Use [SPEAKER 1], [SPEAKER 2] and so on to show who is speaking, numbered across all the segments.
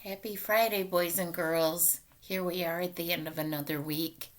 [SPEAKER 1] Happy Friday, boys and girls. Here we are at the end of another week.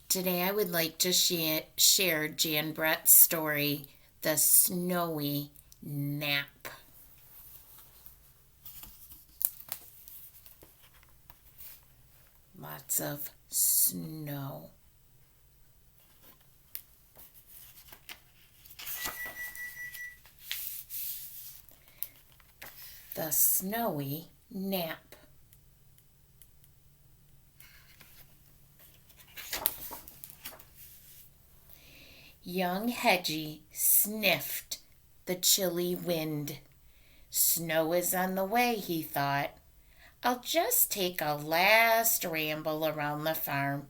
[SPEAKER 1] Today I would like to share Jan Brett's story, The Snowy Nap. Lots of snow. The Snowy Nap. Young Hedgie sniffed the chilly wind. Snow is on the way, he thought. I'll just take a last ramble around the farm.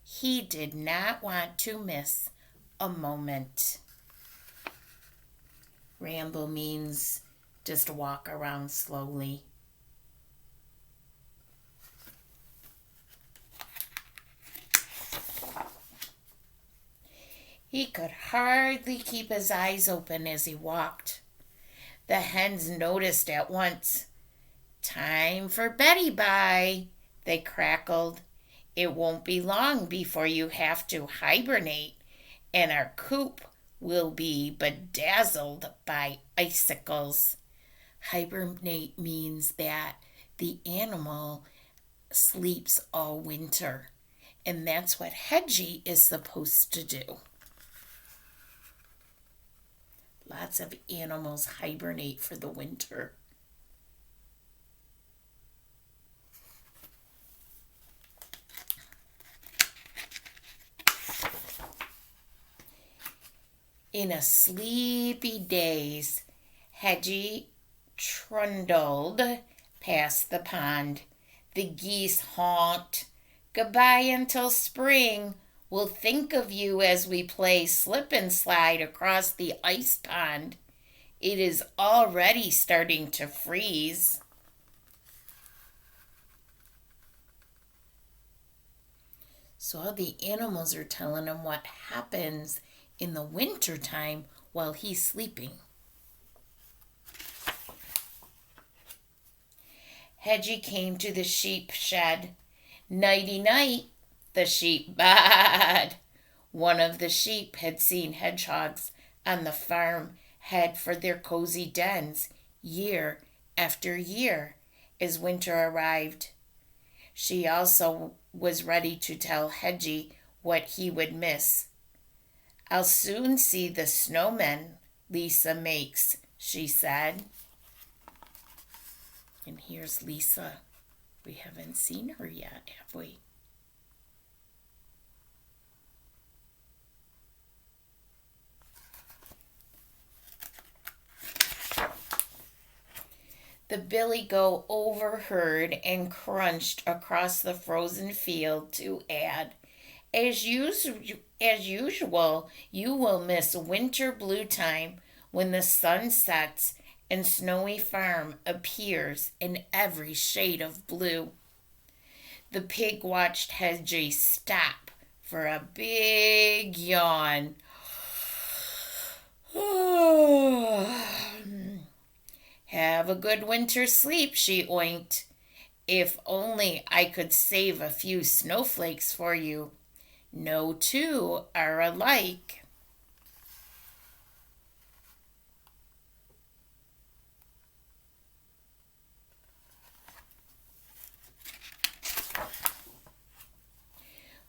[SPEAKER 1] He did not want to miss a moment. Ramble means just walk around slowly. He could hardly keep his eyes open as he walked. The hens noticed at once. Time for Betty bye, they crackled. It won't be long before you have to hibernate, and our coop will be bedazzled by icicles. Hibernate means that the animal sleeps all winter, and that's what Hedgie is supposed to do. Lots of animals hibernate for the winter. In a sleepy daze, Hedgie trundled past the pond. The geese honked. Goodbye until spring. We'll think of you as we play slip and slide across the ice pond. It is already starting to freeze. So all the animals are telling him what happens in the winter time while he's sleeping. Hedgie came to the sheep shed. Nighty night, the sheep baaed. One of the sheep had seen hedgehogs on the farm head for their cozy dens year after year as winter arrived. She also was ready to tell Hedgie what he would miss. I'll soon see the snowmen Lisa makes, she said. And here's Lisa. We haven't seen her yet, have we? The billy goat overheard and crunched across the frozen field to add, As usual, you will miss winter blue time when the sun sets and Snowy Farm appears in every shade of blue. The pig watched Hedgie stop for a big yawn. Have a good winter sleep, she oinked. If only I could save a few snowflakes for you. No two are alike.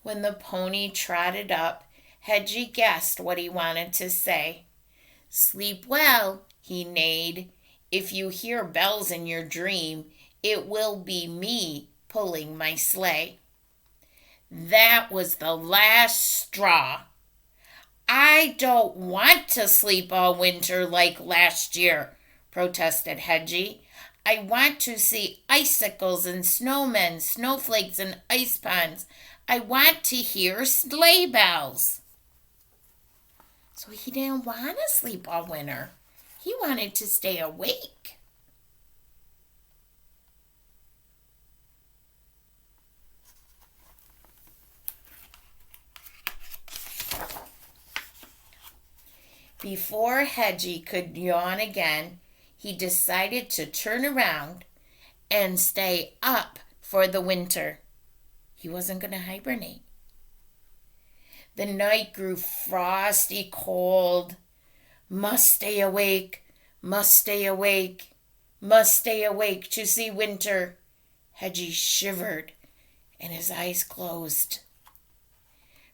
[SPEAKER 1] When the pony trotted up, Hedgie guessed what he wanted to say. Sleep well, he neighed. If you hear bells in your dream, it will be me pulling my sleigh. That was the last straw. I don't want to sleep all winter like last year, protested Hedgie. I want to see icicles and snowmen, snowflakes and ice ponds. I want to hear sleigh bells. So he didn't want to sleep all winter. He wanted to stay awake. Before Hedgie could yawn again, he decided to turn around and stay up for the winter. He wasn't going to hibernate. The night grew frosty cold. Must stay awake, must stay awake, must stay awake to see winter. Hedgie shivered and his eyes closed.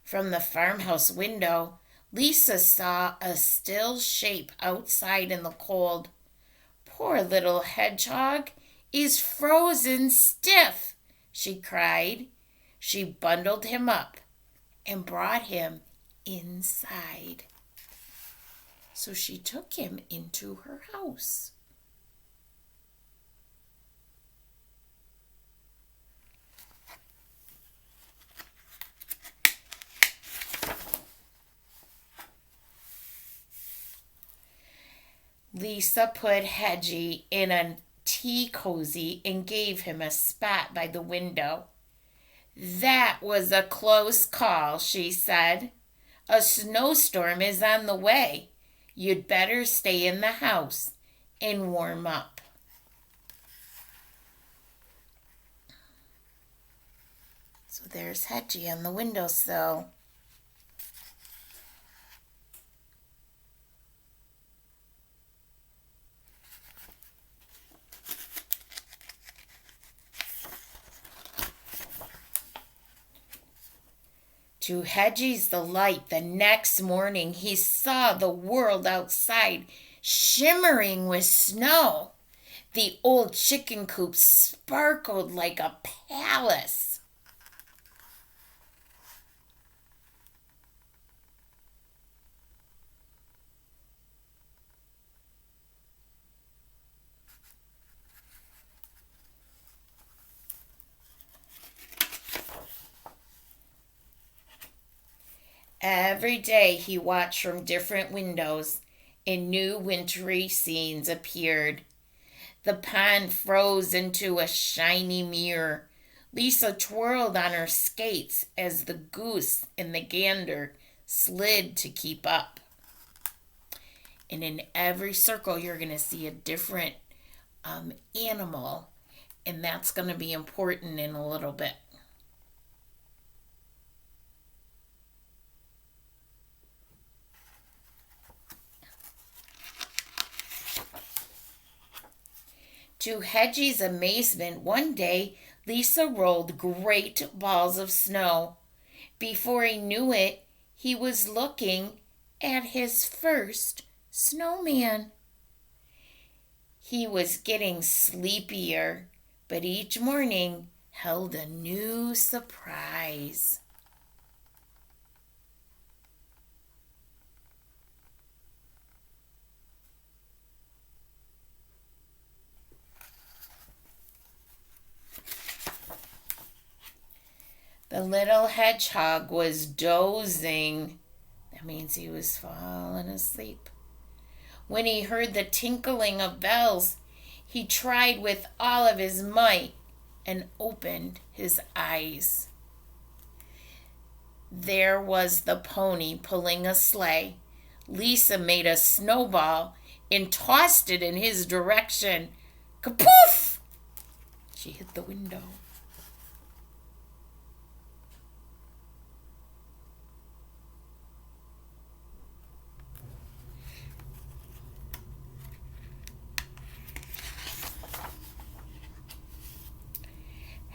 [SPEAKER 1] From the farmhouse window, Lisa saw a still shape outside in the cold. Poor little hedgehog is frozen stiff, she cried. She bundled him up and brought him inside. So she took him into her house. Lisa put Hedgie in a tea cozy and gave him a spot by the window. That was a close call, she said. A snowstorm is on the way. You'd better stay in the house and warm up. So there's Hedgie on the windowsill. To Hedgie's delight, the next morning he saw the world outside shimmering with snow. The old chicken coop sparkled like a palace. Every day he watched from different windows and new wintry scenes appeared. The pond froze into a shiny mirror. Lisa twirled on her skates as the goose and the gander slid to keep up. And in every circle you're going to see a different animal, and that's going to be important in a little bit. To Hedgie's amazement, one day Lisa rolled great balls of snow. Before he knew it, he was looking at his first snowman. He was getting sleepier, but each morning held a new surprise. The little hedgehog was dozing. That means he was falling asleep. When he heard the tinkling of bells, he tried with all of his might and opened his eyes. There was the pony pulling a sleigh. Lisa made a snowball and tossed it in his direction. Kapoof! She hit the window.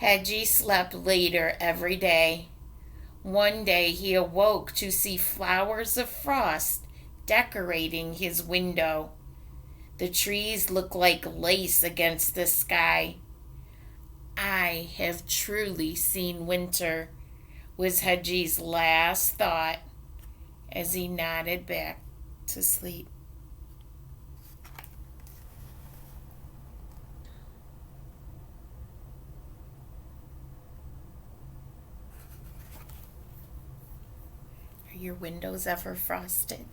[SPEAKER 1] Hedgie slept later every day. One day he awoke to see flowers of frost decorating his window. The trees looked like lace against the sky. I have truly seen winter, was Hedgie's last thought as he nodded back to sleep. Your windows ever frosted?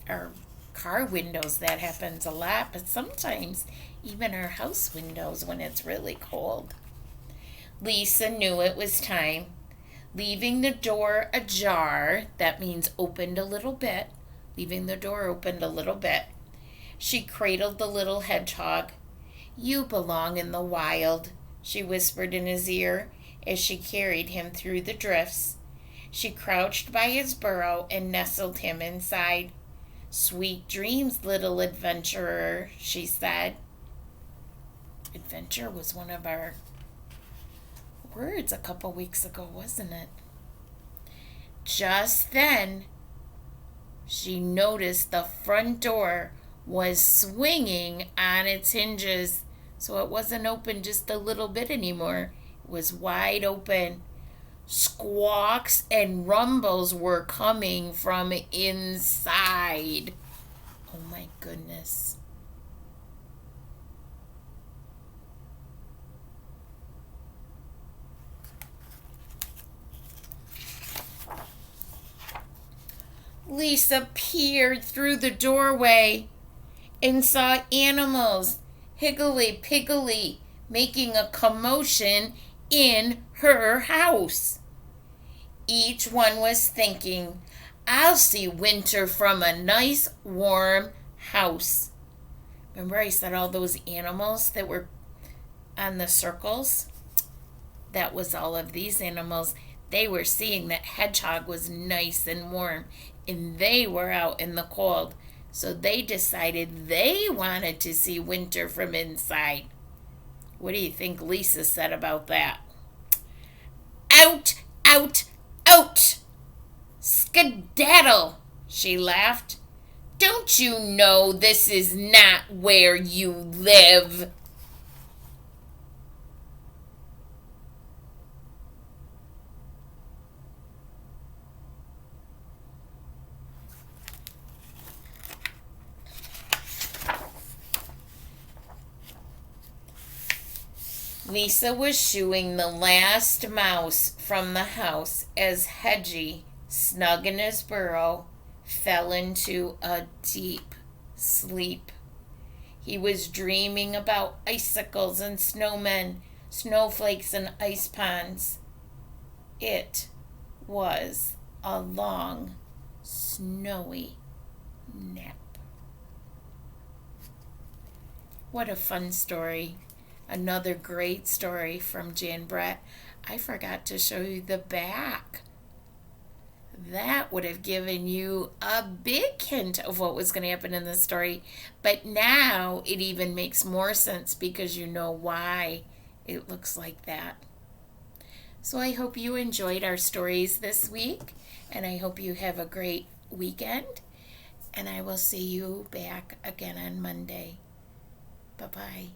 [SPEAKER 1] Our car windows, that happens a lot, but sometimes even our house windows when it's really cold. Lisa knew it was time. Leaving the door ajar, that means opened a little bit, leaving the door opened a little bit, she cradled the little hedgehog. "You belong in the wild," she whispered in his ear as she carried him through the drifts. She crouched by his burrow and nestled him inside. "Sweet dreams, little adventurer," she said. Adventure was one of our words a couple weeks ago, wasn't it? Just then, she noticed the front door was swinging on its hinges, so it wasn't open just a little bit anymore. It was wide open. Squawks and rumbles were coming from inside. Oh my goodness. Lisa peered through the doorway and saw animals, higgly piggly, making a commotion in her house. Each one was thinking, "I'll see winter from a nice warm house." Remember I said all those animals that were on the circles? That was all of these animals. They were seeing that Hedgehog was nice and warm, and they were out in the cold. So they decided they wanted to see winter from inside. What do you think Lisa said about that? "Out, out, out! Skedaddle!" she laughed. "Don't you know this is not where you live?" Lisa was shooing the last mouse from the house as Hedgie, snug in his burrow, fell into a deep sleep. He was dreaming about icicles and snowmen, snowflakes and ice ponds. It was a long, snowy nap. What a fun story. Another great story from Jan Brett. I forgot to show you the back. That would have given you a big hint of what was going to happen in the story. But now it even makes more sense because you know why it looks like that. So I hope you enjoyed our stories this week. And I hope you have a great weekend. And I will see you back again on Monday. Bye-bye.